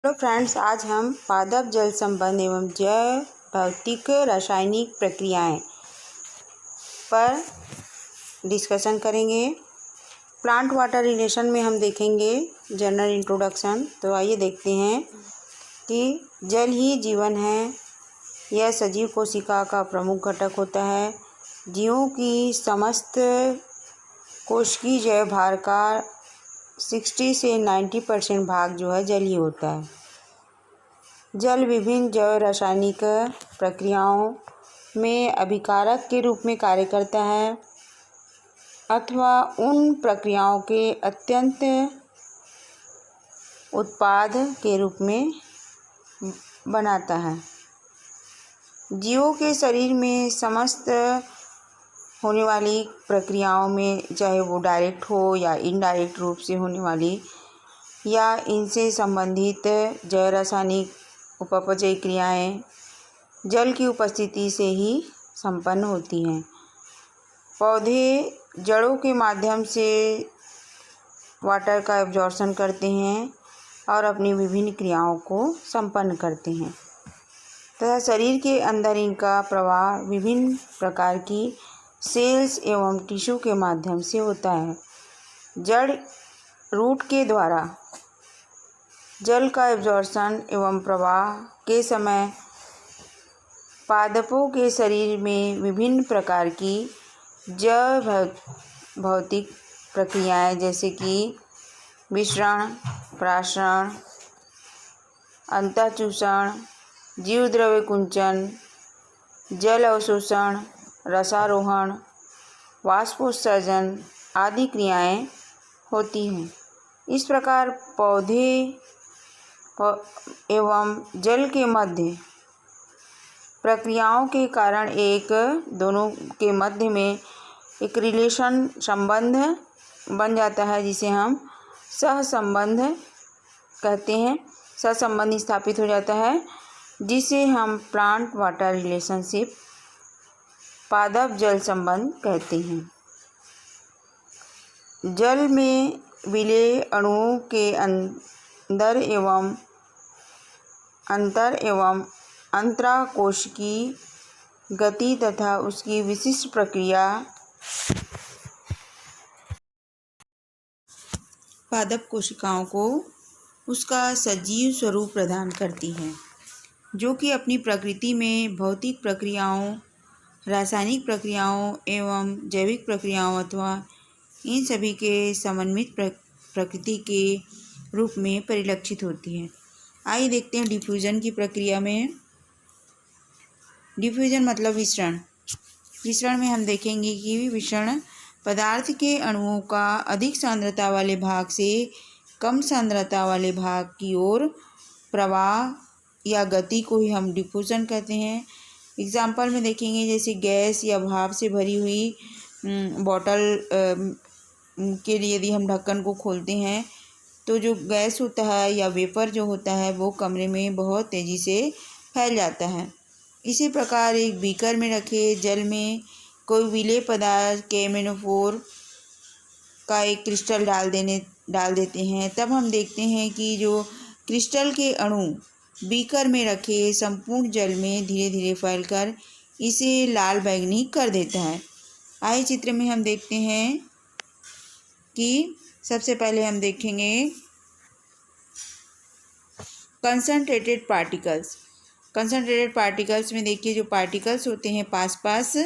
Hello friends, आज हम पादप जल संबंध एवं जैव भौतिक रासायनिक प्रक्रियाएं पर डिस्कशन करेंगे। प्लांट वाटर रिलेशन में हम देखेंगे जनरल इंट्रोडक्शन। तो आइए देखते हैं कि जल ही जीवन है। यह सजीव कोशिका का प्रमुख घटक होता है। जीवों की समस्त कोशिकीय जैव भार का 60 से 90% भाग जो है जल ही होता है। जल विभिन्न जैव रासायनिक प्रक्रियाओं में अभिकारक के रूप में कार्य करता है अथवा उन प्रक्रियाओं के अत्यंत उत्पाद के रूप में बनाता है। जीवों के शरीर में समस्त होने वाली प्रक्रियाओं में, चाहे वो डायरेक्ट हो या इनडायरेक्ट रूप से होने वाली या इनसे संबंधित जैव रासायनिक उपपचयी क्रियाएं जल की उपस्थिति से ही संपन्न होती हैं। पौधे जड़ों के माध्यम से वाटर का एब्जॉर्प्शन करते हैं और अपनी विभिन्न क्रियाओं को संपन्न करते हैं तथा शरीर के अंदर इनका प्रवाह विभिन्न प्रकार की सेल्स एवं टिश्यू के माध्यम से होता है। जड़ रूट के द्वारा जल का एब्जॉर्प्शन एवं प्रवाह के समय पादपों के शरीर में विभिन्न प्रकार की जैव भौतिक प्रक्रियाएं जैसे कि विसरण, प्राशरण, अंतःचूषण, जीवद्रव्य कुंचन, जल अवशोषण, रसारोहण, वाष्पोत्सर्जन आदि क्रियाएं होती हैं। इस प्रकार पौधे एवं जल के मध्य प्रक्रियाओं के कारण दोनों के मध्य में एक रिलेशन संबंध बन जाता है, जिसे हम सहसंबंध कहते हैं। सहसंबंध स्थापित हो जाता है, जिसे हम प्लांट वाटर रिलेशनशिप पादप जल संबंध कहते हैं। जल में विलेय अणुओं के अंतर एवं अंतराकोशिकीय गति तथा उसकी विशिष्ट प्रक्रिया पादप कोशिकाओं को उसका सजीव स्वरूप प्रदान करती है, जो कि अपनी प्रकृति में भौतिक प्रक्रियाओं, रासायनिक प्रक्रियाओं एवं जैविक प्रक्रियाओं अथवा इन सभी के समन्वित प्रकृति के रूप में परिलक्षित होती है। आइए देखते हैं डिफ्यूजन की प्रक्रिया में। डिफ्यूजन मतलब विसरण। विसरण में हम देखेंगे कि विसरण पदार्थ के अणुओं का अधिक सांद्रता वाले भाग से कम सांद्रता वाले भाग की ओर प्रवाह या गति को ही हम डिफ्यूजन कहते हैं। एग्जाम्पल में देखेंगे जैसे गैस या भाप से भरी हुई बॉटल के लिए यदि हम ढक्कन को खोलते हैं तो जो गैस होता है या वेपर जो होता है वो कमरे में बहुत तेज़ी से फैल जाता है। इसी प्रकार एक बीकर में रखे जल में कोई विलेय पदार्थ KMnO4 का एक क्रिस्टल डाल देते हैं, तब हम देखते हैं कि जो क्रिस्टल के अणु बीकर में रखे संपूर्ण जल में धीरे धीरे फैलकर इसे लाल बैंगनी कर देता है। आइए चित्र में हम देखते हैं कि सबसे पहले हम देखेंगे कंसनट्रेटेड पार्टिकल्स। कंसनट्रेटेड पार्टिकल्स में देखिए जो पार्टिकल्स होते हैं पास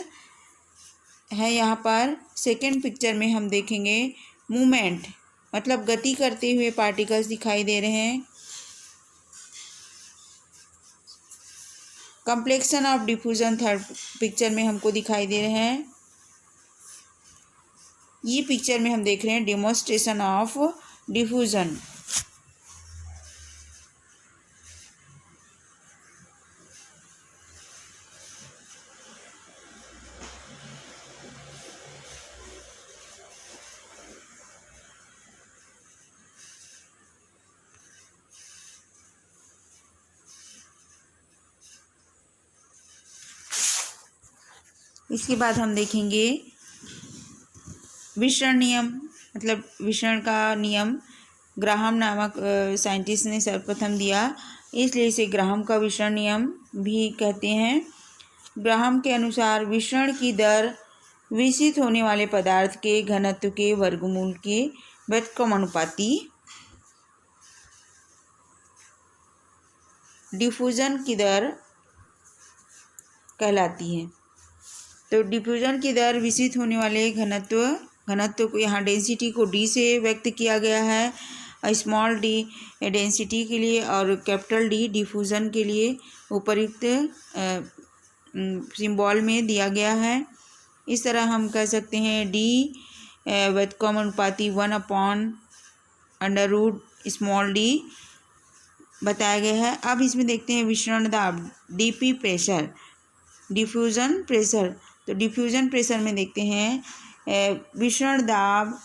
है। यहाँ पर सेकेंड पिक्चर में हम देखेंगे मूवमेंट मतलब गति करते हुए पार्टिकल्स दिखाई दे रहे हैं। Complexion of diffusion third picture में हमको दिखाई दे रहे हैं। ये पिक्चर में हम देख रहे हैं डेमोन्स्ट्रेशन ऑफ डिफ्यूजन। इसके बाद हम देखेंगे विसरण नियम मतलब विसरण का नियम ग्राहम नामक साइंटिस्ट ने सर्वप्रथम दिया, इसलिए इसे ग्राहम का विसरण नियम भी कहते हैं। ग्राहम के अनुसार विसरण की दर विकसित होने वाले पदार्थ के घनत्व के वर्गमूल के व्युत्क्रमानुपाती डिफ्यूजन की दर कहलाती है। तो डिफ्यूजन की दर विकसित होने वाले घनत्व को यहाँ डेंसिटी को डी से व्यक्त किया गया है, स्मॉल डी डेंसिटी के लिए और कैपिटल डी डिफ्यूजन के लिए उपर्युक्त सिंबल में दिया गया है। इस तरह हम कह सकते हैं डी व्युत्क्रमानुपाती 1/√dy बताया गया है। अब इसमें देखते हैं विसरण दाब, डीपी प्रेशर, डिफ्यूजन प्रेशर। तो डिफ्यूजन प्रेशर में देखते हैं विसरण दाब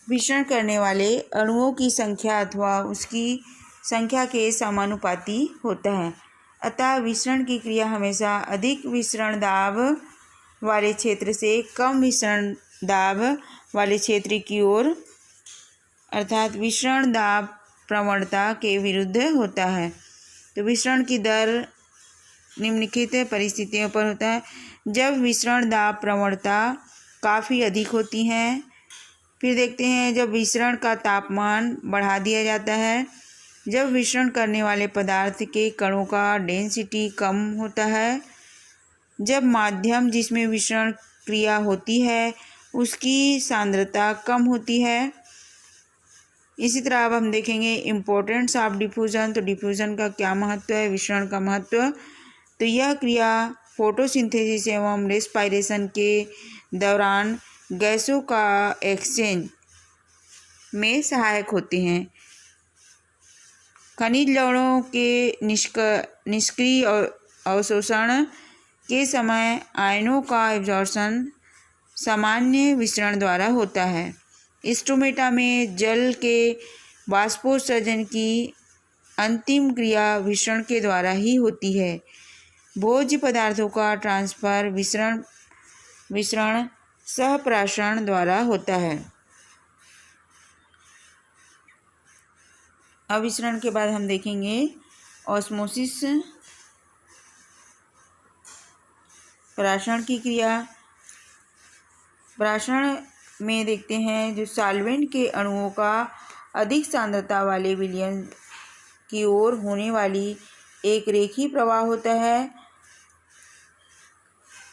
विसरण करने वाले अणुओं की संख्या अथवा उसकी संख्या के समानुपाती होता है। अतः विसरण की क्रिया हमेशा अधिक विसरण दाब वाले क्षेत्र से कम विसरण दाब वाले क्षेत्र की ओर अर्थात विसरण दाब प्रवणता के विरुद्ध होता है। तो विसरण की दर निम्नलिखित परिस्थितियों पर होता है। जब विसरण दाब प्रवणता काफ़ी अधिक होती है। फिर देखते हैं जब विसरण का तापमान बढ़ा दिया जाता है। जब विसरण करने वाले पदार्थ के कणों का डेंसिटी कम होता है। जब माध्यम जिसमें विसरण क्रिया होती है उसकी सांद्रता कम होती है। इसी तरह अब हम देखेंगे इम्पोर्टेंस ऑफ डिफ्यूजन। तो डिफ्यूजन का क्या महत्व है, विसरण का महत्व। तो यह क्रिया फोटोसिंथेसिस एवं रेस्पायरेशन के दौरान गैसों का एक्सचेंज में सहायक होते हैं। खनिज लवणों के निष्क्रिय अवशोषण के समय आयनों का एब्जॉर्प्शन सामान्य विसरण द्वारा होता है। स्टोमेटा में जल के बाष्पोत्सर्जन की अंतिम क्रिया विसरण के द्वारा ही होती है। भोज्य पदार्थों का ट्रांसफर विसरण सहप्राशन द्वारा होता है। अविसरण के बाद हम देखेंगे ऑस्मोसिस, प्राशन की क्रिया। प्राशन में देखते हैं जो सॉल्वेंट के अणुओं का अधिक सांद्रता वाले विलयन की ओर होने वाली एक रेखीय प्रवाह होता है।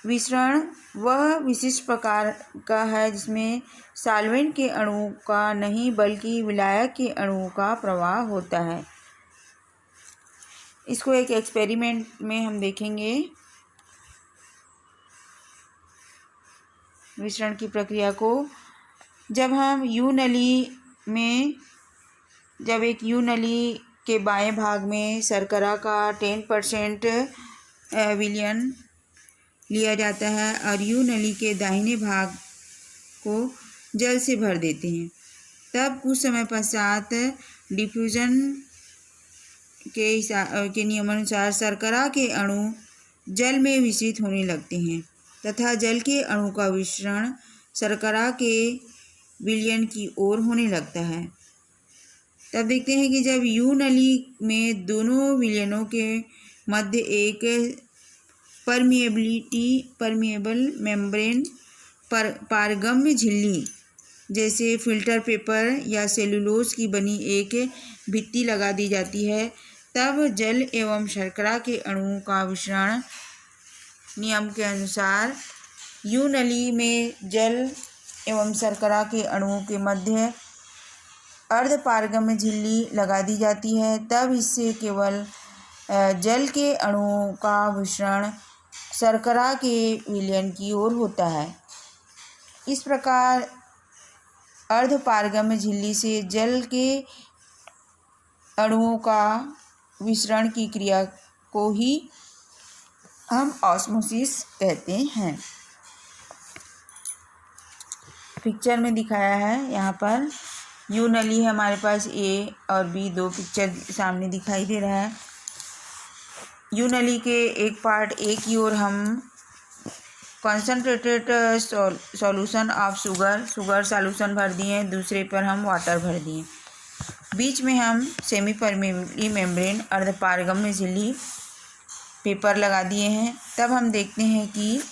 विसरण वह विशिष्ट प्रकार का है जिसमें सॉल्वेंट के अणुओं का नहीं बल्कि विलायक के अणुओं का प्रवाह होता है। इसको एक एक्सपेरिमेंट में हम देखेंगे विसरण की प्रक्रिया को। जब हम एक यू नली के बाएं भाग में शर्करा का 10% विलयन लिया जाता है और यू नली के दाहिने भाग को जल से भर देते हैं, तब कुछ समय पश्चात डिफ्यूजन के नियमानुसार शर्करा के अणु जल में विसरित होने लगते हैं तथा जल के अणु का विसरण शर्करा के विलयन की ओर होने लगता है। तब देखते हैं कि जब यू नली में दोनों विलयनों के मध्य एक परमिएबल मेम्ब्रेन पारगम्य झिल्ली जैसे फिल्टर पेपर या सेलुलोज की बनी एक भित्ति लगा दी जाती है, तब जल एवं शर्करा के अणुओं का विसरण नियम के अनुसार यू नली में जल एवं शर्करा के अणुओं के मध्य अर्धपारगम्य झिल्ली लगा दी जाती है। तब इससे केवल जल के अणुओं का विसरण शर्करा के विलयन की ओर होता है। इस प्रकार अर्धपारगम्य झिल्ली से जल के अणुओं का विसरण की क्रिया को ही हम ऑस्मोसिस कहते हैं। पिक्चर में दिखाया है, यहाँ पर यू नली है हमारे पास, ए और बी दो पिक्चर सामने दिखाई दे रहा है। यू नली के एक पार्ट ए की ओर हम concentrated solution of sugar solution भर दिए, दूसरे पर हम वाटर भर दिए। बीच में हम सेमी परमेबली मेम्ब्रेन अर्धपारगम्य झिल्ली पेपर लगा दिए हैं। तब हम देखते हैं कि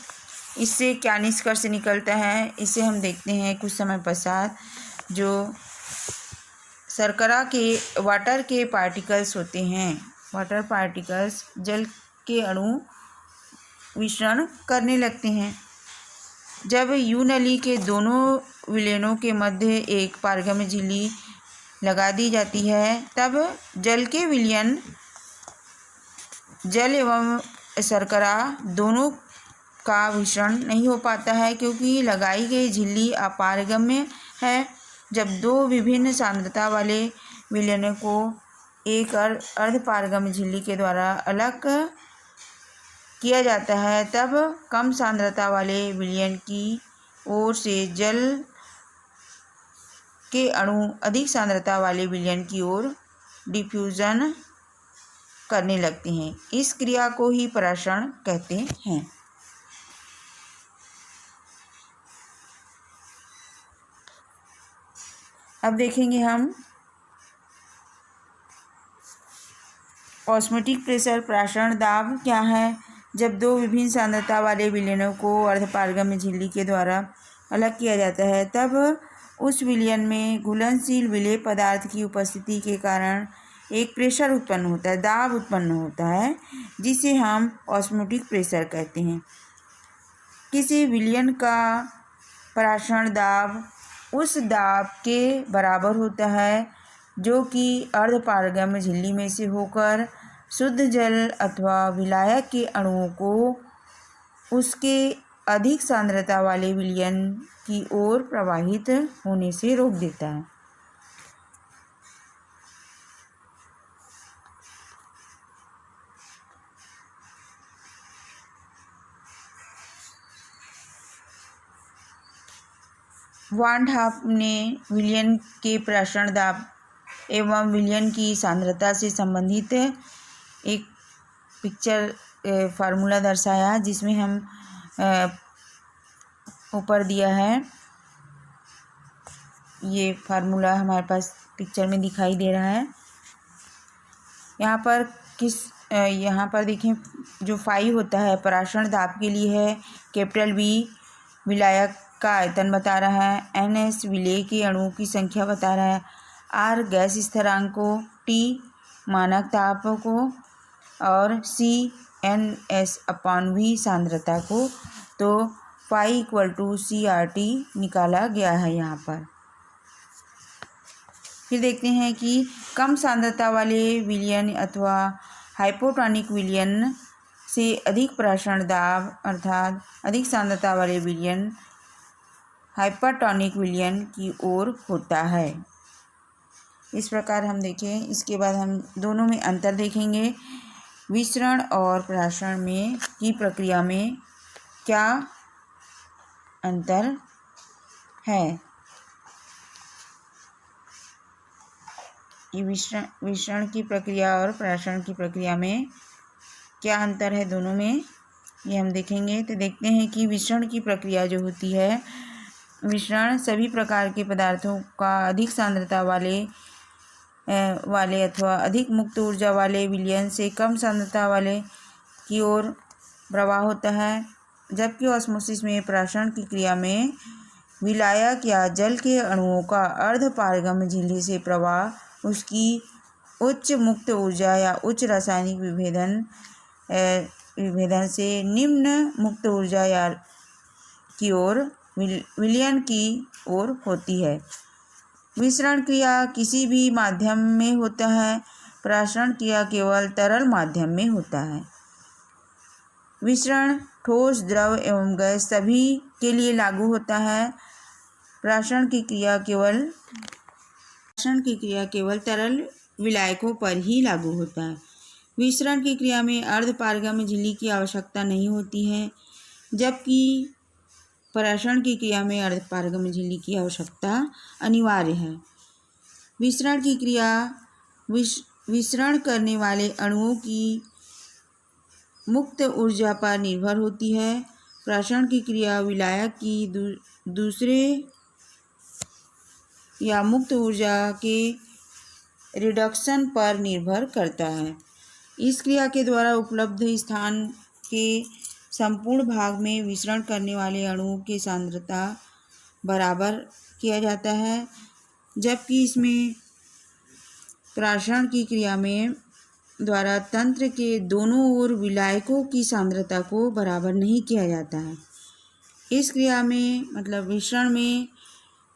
इससे क्या निष्कर्ष निकलता है। इसे हम देखते हैं कुछ समय पश्चात। जो शर्करा के वाटर के पार्टिकल्स होते हैं, वाटर पार्टिकल्स जल के अणु विसरण करने लगते हैं। जब यू नली के दोनों विलयनों के मध्य एक पारगम्य झिल्ली लगा दी जाती है, तब जल के विलयन, जल एवं शर्करा दोनों का विसरण नहीं हो पाता है, क्योंकि लगाई गई झिल्ली अपारगम्य है। जब दो विभिन्न सांद्रता वाले विलयनों को एक अर्धपारगम्य झिल्ली के द्वारा अलग किया जाता है, तब कम सांद्रता वाले विलयन की ओर से जल के अणु अधिक सांद्रता वाले विलयन की ओर डिफ्यूजन करने लगते हैं। इस क्रिया को ही परासरण कहते हैं। अब देखेंगे हम ऑस्मोटिक प्रेशर, परासरण दाब क्या है। जब दो विभिन्न सांद्रता वाले विलयनों को अर्धपारगम्य झिल्ली के द्वारा अलग किया जाता है, तब उस विलयन में घुलनशील विलेय पदार्थ की उपस्थिति के कारण एक प्रेशर उत्पन्न होता है, दाब उत्पन्न होता है, जिसे हम ऑस्मोटिक प्रेशर कहते हैं। किसी विलयन का परासरण दाब उस दाब के बराबर होता है जो कि अर्धपारगम्य झिल्ली में से होकर शुद्ध जल अथवा विलायक के अणुओं को उसके अधिक सांद्रता वाले विलयन की ओर प्रवाहित होने से रोक देता है। वान हाफ ने विलयन के परासरण दाब एवं विलयन की सांद्रता से संबंधित एक पिक्चर फार्मूला दर्शाया, जिसमें हम ऊपर दिया है। ये फार्मूला हमारे पास पिक्चर में दिखाई दे रहा है। यहाँ पर देखें, जो फाई होता है परासरण दाब के लिए है, कैपिटल बी विलायक का आयतन बता रहा है, NS विलेय के अणुओं की संख्या बता रहा है, R गैस स्थिरांक को, T मानक ताप को और C NS/V सांद्रता को। तो फाई = CRT निकाला गया है यहाँ पर। फिर देखते हैं कि कम सांद्रता वाले विलयन अथवा हाइपोटोनिक विलयन से अधिक परासरण दाब अर्थात अधिक सांद्रता वाले विलयन हाइपरटोनिक विलयन की ओर होता है। इस प्रकार हम देखें। इसके बाद हम दोनों में अंतर देखेंगे। विसरण और परासरण में की प्रक्रिया में क्या अंतर है। ये विसरण की प्रक्रिया और परासरण की प्रक्रिया में क्या अंतर है दोनों में, ये हम देखेंगे। तो देखते हैं कि विसरण की प्रक्रिया जो होती है, विसरण सभी प्रकार के पदार्थों का अधिक सांद्रता वाले अथवा अधिक मुक्त ऊर्जा वाले विलयन से कम सांद्रता वाले की ओर प्रवाह होता है। जबकि ऑस्मोसिस में परासरण की क्रिया में विलायक या जल के अणुओं का अर्धपारगम्य झिल्ली से प्रवाह उसकी उच्च मुक्त ऊर्जा या उच्च रासायनिक विभेदन से निम्न मुक्त ऊर्जा या की ओर विलयन की ओर होती है। विसरण क्रिया किसी भी माध्यम में होता है, परासरण क्रिया केवल तरल माध्यम में होता है। विसरण ठोस, द्रव एवं गैस सभी के लिए लागू होता है। परासरण की क्रिया केवल तरल विलायकों पर ही लागू होता है। विसरण की क्रिया में अर्धपारगम्य झिल्ली की आवश्यकता नहीं होती है, जबकि परासरण की क्रिया में अर्धपारगम्य झिल्ली की आवश्यकता अनिवार्य है। विसरण की क्रिया विसरण करने वाले अणुओं की मुक्त ऊर्जा पर निर्भर होती है। प्राशन की क्रिया विलायक की दूसरे या मुक्त ऊर्जा के रिडक्शन पर निर्भर करता है। इस क्रिया के द्वारा उपलब्ध स्थान के संपूर्ण भाग में विचरण करने वाले अणुओं की सांद्रता बराबर किया जाता है, जबकि इसमें प्राशन की क्रिया में द्वारा तंत्र के दोनों ओर विलायकों की सांद्रता को बराबर नहीं किया जाता है। इस क्रिया में मतलब मिश्रण में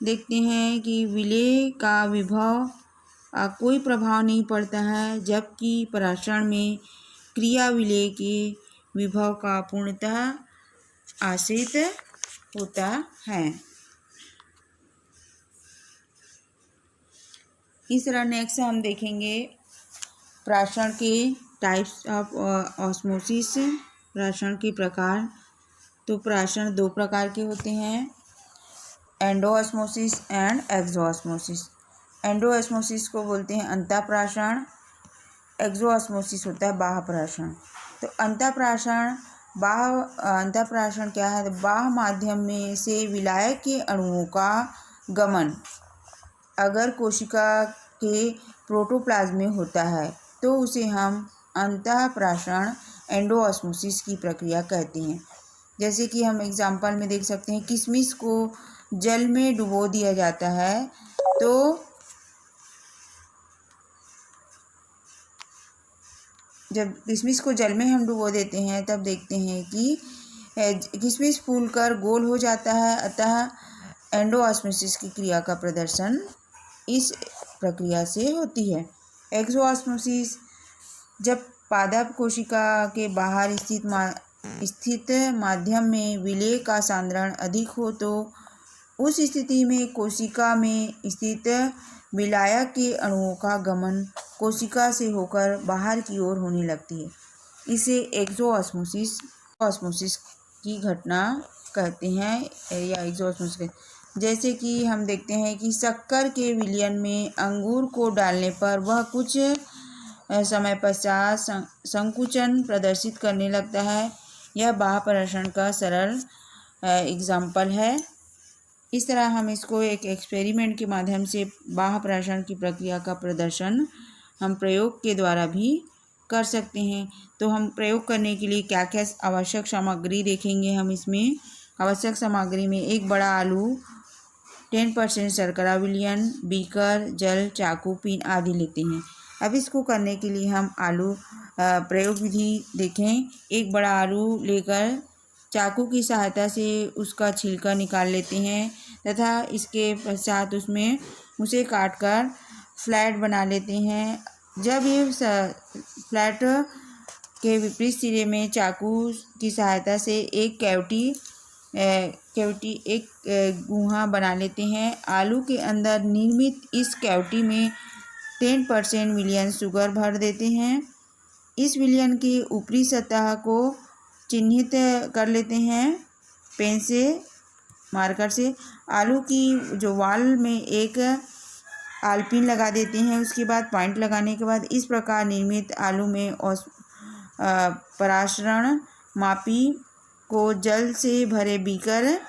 देखते हैं कि विलेय का विभव कोई प्रभाव नहीं पड़ता है, जबकि प्राशन में क्रिया विलेय के विभव का पूर्णतः आश्रित होता है। इस तरह नेक्स्ट हम देखेंगे प्राशन के टाइप्स ऑफ ऑस्मोसिस, प्राशन के प्रकार। तो प्राशन दो प्रकार के होते हैं, एंडोऑस्मोसिस एंड एक्सोऑस्मोसिस। एंडोऑस्मोसिस को बोलते हैं अंतःप्राशन, एक्सोऑस्मोसिस होता है बाह्य प्राशन। तो अंतःप्राशन क्या है? बाह्य माध्यम में से विलायक के अणुओं का गमन अगर कोशिका के प्रोटोप्लाज्म में होता है तो उसे हम अंतःप्राशन एंडोऑस्मोसिस की प्रक्रिया कहते हैं। जैसे कि हम एग्जाम्पल में देख सकते हैं, किशमिश को जल में डुबो दिया जाता है, तो जब किशमिश को जल में हम डुबो देते हैं तब देखते हैं कि किशमिश फूलकर गोल हो जाता है। अतः एंडोऑस्मोसिस की क्रिया का प्रदर्शन इस प्रक्रिया से होती है। एक्सोऑस्मोसिस, जब पादप कोशिका के बाहर स्थित माध्यम में विलेय का सांद्रण अधिक हो तो उस स्थिति में कोशिका में स्थित विलायक के अणुओं का गमन कोशिका से होकर बाहर की ओर होने लगती है। इसे एक्सोऑस्मोसिस की घटना कहते हैं या एक्सोऑस्मोसिस। जैसे कि हम देखते हैं कि शक्कर के विलयन में अंगूर को डालने पर वह कुछ समय पश्चात संकुचन प्रदर्शित करने लगता है। यह बाह्य प्राशन का सरल एग्जाम्पल है। इस तरह हम इसको एक एक्सपेरिमेंट के माध्यम से बाह्य प्राशन की प्रक्रिया का प्रदर्शन हम प्रयोग के द्वारा भी कर सकते हैं। तो हम प्रयोग करने के लिए क्या क्या आवश्यक सामग्री देखेंगे। हम इसमें आवश्यक सामग्री में एक बड़ा आलू, 10% शर्करा विलयन, बीकर, जल, चाकू, पिन आदि लेते हैं। अब इसको करने के लिए हम आलू प्रयोग विधि देखें। एक बड़ा आलू लेकर चाकू की सहायता से उसका छिलका निकाल लेते हैं तथा इसके पश्चात उसे काटकर फ्लैट बना लेते हैं। जब ये फ्लैट के विपरीत सिरे में चाकू की सहायता से एक गुहा बना लेते हैं। आलू के अंदर निर्मित इस कैविटी में 10% विलयन शुगर भर देते हैं। इस विलयन की ऊपरी सतह को चिन्हित कर लेते हैं पेन से, मार्कर से। आलू की जो वाल में एक आलपिन लगा देते हैं। उसके बाद पॉइंट लगाने के बाद इस प्रकार निर्मित आलू में परासरण मापी को जल से भरे बीकर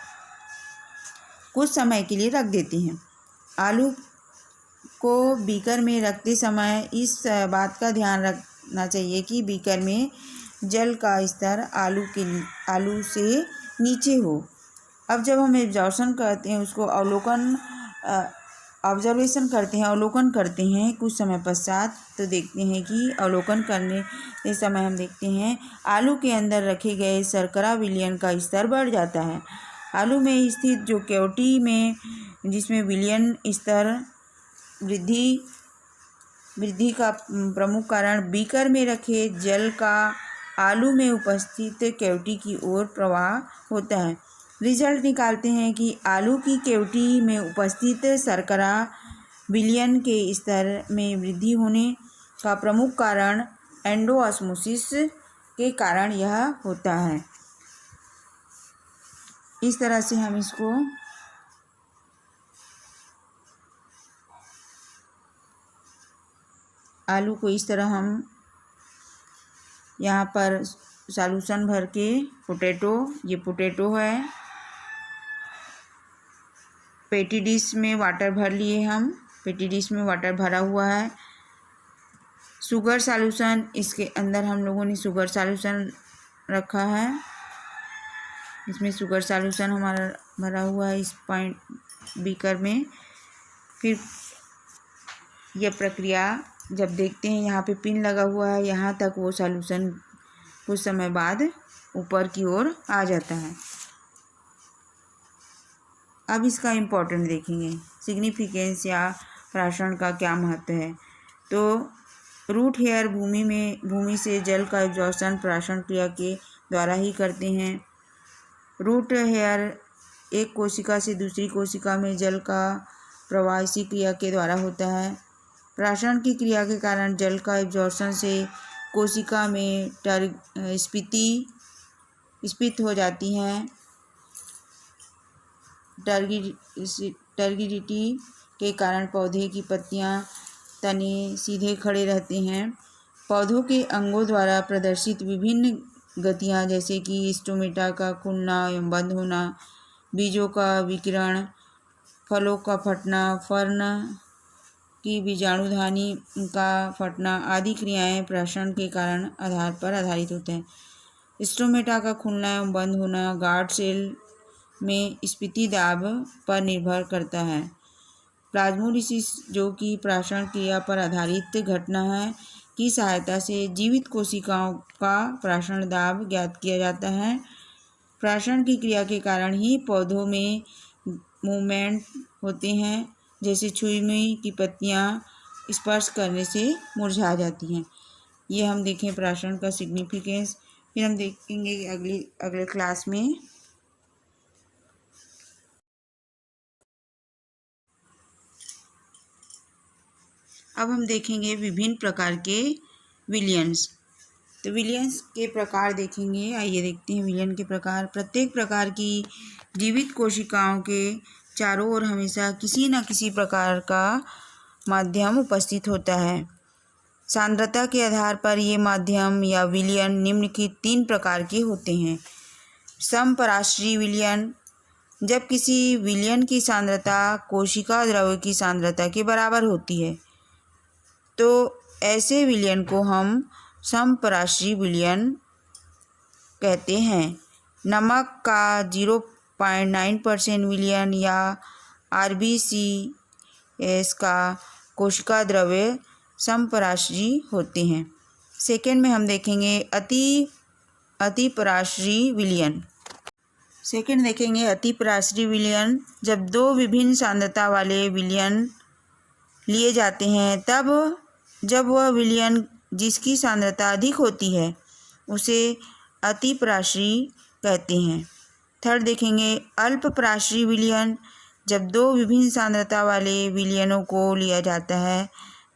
कुछ समय के लिए रख देते हैं। आलू को बीकर में रखते समय इस बात का ध्यान रखना चाहिए कि बीकर में जल का स्तर आलू से नीचे हो। अब जब हम ऑब्जर्वेशन करते हैं, उसको अवलोकन करते हैं कुछ समय पश्चात, तो देखते हैं कि अवलोकन करने के समय हम देखते हैं आलू के अंदर रखे गए शर्करा विलयन का स्तर बढ़ जाता है। आलू में स्थित जो कैविटी में जिसमें विलयन स्तर वृद्धि का प्रमुख कारण बीकर में रखे जल का आलू में उपस्थित कैविटी की ओर प्रवाह होता है। रिजल्ट निकालते हैं कि आलू की कैविटी में उपस्थित शर्करा विलयन के स्तर में वृद्धि होने का प्रमुख कारण एंडोऑस्मोसिस के कारण यह होता है। इस तरह से हम इसको आलू को इस तरह हम यहाँ पर सॉल्यूशन भर के पोटैटो, ये पोटैटो है। पेटी डिश में वाटर भर लिए हम, पेटी डिश में वाटर भरा हुआ है। शुगर सॉल्यूशन, इसके अंदर हम लोगों ने शुगर सॉल्यूशन रखा है। इसमें शुगर सॉल्यूशन हमारा भरा हुआ है इस पॉइंट बीकर में। फिर यह प्रक्रिया जब देखते हैं यहाँ पे पिन लगा हुआ है, यहाँ तक वो सॉल्यूशन कुछ समय बाद ऊपर की ओर आ जाता है। अब इसका इम्पोर्टेंट देखेंगे, सिग्निफिकेंस या प्राशन का क्या महत्व है। तो रूट हेयर भूमि से जल का एब्जॉर्प्शन प्राशन क्रिया के द्वारा ही करते हैं। रूट हेयर एक कोशिका से दूसरी कोशिका में जल का प्रवाह इसी क्रिया के द्वारा होता है। प्राशन की क्रिया के कारण जल का एब्जॉर्प्शन से कोशिका में स्फीत हो जाती हैं। टर्गिडिटी के कारण पौधे की पत्तियां, तने सीधे खड़े रहते हैं। पौधों के अंगों द्वारा प्रदर्शित विभिन्न गतियां जैसे कि स्टोमेटा का खुलना एवं बंद होना, बीजों का विकिरण, फलों का फटना, फर्न की बीजाणुधानी का फटना आदि क्रियाएं प्राशन के कारण आधार पर आधारित होते हैं। स्टोमेटा का खुलना एवं बंद होना गार्ड सेल में स्फीति दाब पर निर्भर करता है। प्लाज्मोलिसिस, जो कि प्राशन क्रिया पर आधारित घटना है, की सहायता से जीवित कोशिकाओं का प्राशन दाब ज्ञात किया जाता है। प्राशन की क्रिया के कारण ही पौधों में मूवमेंट होते हैं, जैसे छुई की पत्तियां स्पर्श करने से मुरझा जाती हैं। ये हम देखें प्राशन का सिग्निफिकेंस। फिर हम देखेंगे अगले क्लास में। अब हम देखेंगे विभिन्न प्रकार के विलियंस। तो विलियंस के प्रकार देखेंगे। आइए देखते हैं विलियन के प्रकार। प्रत्येक प्रकार की जीवित कोशिकाओं के चारों ओर हमेशा किसी न किसी प्रकार का माध्यम उपस्थित होता है। सांद्रता के आधार पर ये माध्यम या विलियन निम्नलिखित 3 प्रकार के होते हैं। समपराश्रयी विलियन, जब किसी विलियन की सांद्रता कोशिका द्रव्य की सांद्रता के बराबर होती है तो ऐसे विलियन को हम समपराश्रयी विलियन कहते हैं। नमक का 0.9% विलियन या RBCS का कोशिका द्रव्य समपराश्रयी होते हैं। सेकेंड में हम देखेंगे अतिपराश्रयी विलियन। सेकेंड देखेंगे अतिपराश्रयी विलियन। जब 2 विभिन्न सांद्रता वाले विलियन लिए जाते हैं तब जब वह विलियन जिसकी सांद्रता अधिक होती है उसे अतिपराश्रयी कहते हैं। थर्ड देखेंगे अल्पपराश्रयी विलियन। जब 2 विभिन्न सांद्रता वाले विलियनों को लिया जाता है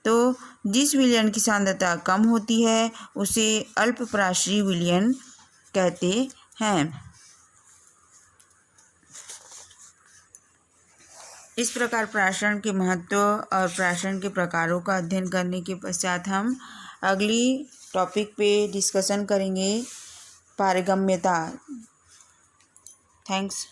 तो जिस विलियन की सांद्रता कम होती है उसे अल्पपराश्रयी विलियन कहते हैं। इस प्रकार प्राशन के महत्व और प्राशन के प्रकारों का अध्ययन करने के पश्चात हम अगली टॉपिक पे डिस्कशन करेंगे, पारगम्यता। थैंक्स।